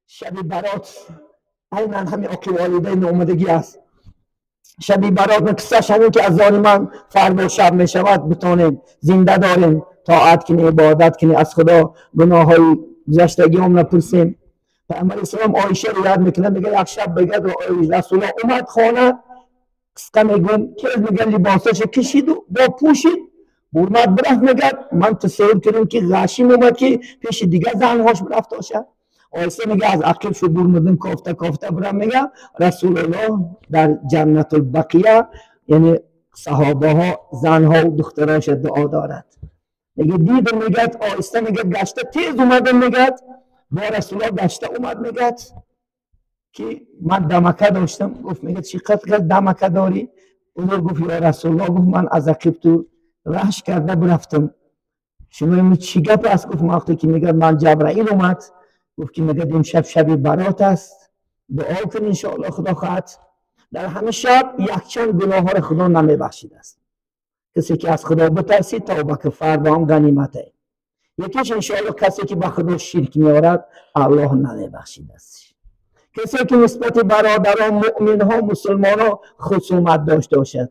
شبی برات عیناً همین عقل والدین اومدگی است. شبی برات مکسش همین که از ظالمان فردا شب می شود بتونیم زنده داریم، طاعت کنیم، عبادت کنیم، از خدا گناه های گذشتگی هم نپرسیم. پیامبر اسلام عایشه رو یاد میکنه، میگه یک شب بگه رسول الله اومد خانه، قصه میگم که میگه لباسش کشید و با پوشید برمد برفت، میگه من تصور کردم که غشیم اومد که پیش دیگه زنهاش برفت باشه. عایشه میگه از عقب شو برمدم کافته کافته برم، میگه رسول الله در جنت البقیه یعنی صحابه ها زنها و دختراش دعا دارد. میگه دیدم، میگه آیسته میگه گشته تیز اومدم، میگه با رسول الله گشته اومد، میگه که من دمکه داشتم. گفت میگه چقدر دمکه داری؟ اون گفت یا رسول الله، گفت من از عقب تو رهش کرده برفتم. شما میگه چی گپ است؟ گفت وقتی که میگه من جبرائیل اومد گفت که میگه امشب شب برات است، دعا کن ان شاء الله خدا خواهد در همه شب یکچند گناه ها را خدا نمیبخشید است. کسی که از خدا بترسید توبه که فردا هم غنیمته. یکیش ان شاء الله کسی که به خدا شرک میارد الله نمیبخشید است. کسی که نسبت برادران مؤمن ها مسلمان ها خصومت داشته باشد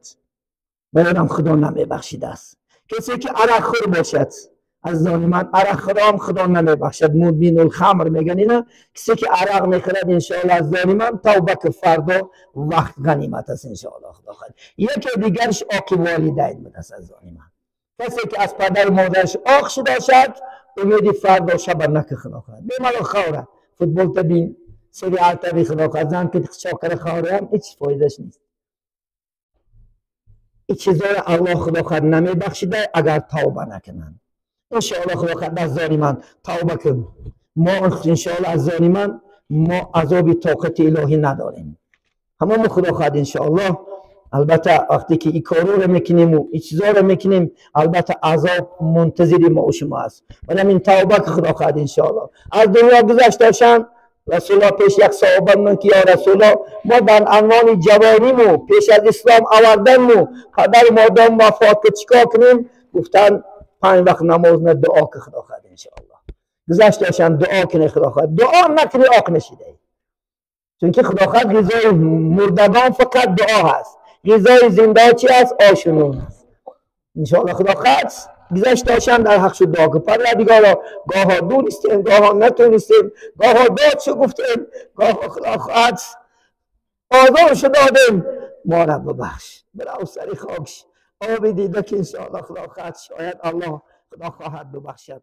برادرم خدا نمیبخشید است. کسی که عرق خور باشد از ظالمان عرق خور هم خدا نمیبخشد. مدمن الخمر میگن اینا، کسی که عرق میخورد ان شاء الله از ظالمان توبه که فردا وقت غنیمت است ان شاء الله خدا خواهد. یکی دیگرش عاق والدین بود از ظالمان. کسی که از پدر مادرش عاق شده باشد امید فردا شب نک خدا خواهد. بیمال خوره فوتبال تبین سری آلتا خدا خواهد زن که چاکر خوره هم هیچ فایدهش نیست. این چیزا را الله خدا خواهد نمیبخشیده اگر توبه نکنن. ان شاء الله خدا خواهد از ظالمان توبه کن. ما ان شاء الله از ظالمان ما عذاب طاقت الهی نداریم. همون خدا خواهد ان شاء الله. البته وقتی که این کارو رو میکنیم و این چیزا رو میکنیم البته عذاب منتظر ما و شما است. ولی این توبه که خدا خواهد ان شاء الله. از دنیا گذشتهشان رسول الله پیش یک صحابه من که یا رسول الله ما در عنوان جوانیمو پیش از اسلام آوردنمو پدر مادر وفات که چیکار کنیم؟ گفتن 5 وقت نماز نه دعا که خدا خواهد ان شاء الله. گذشتهشان دعا کنه خدا خواهد. دعا نکنی آق نشیده. چون که خدا خواهد غذای مردگان فقط دعا هست. غذای زنده چی است؟ آشنون است. ان شاء الله خدا خواهد گذشتهشان در حق شد دعا که پروردگارا گاه ها دونستیم گاه ها نتونستیم گاه ها داد شو گفتیم گاه ها خدا خواهد آزار شو دادیم ما را ببخش. برای سری خاکش آبی دیده که ان شاء الله خدا خواهد شاید الله خدا خواهد ببخشد.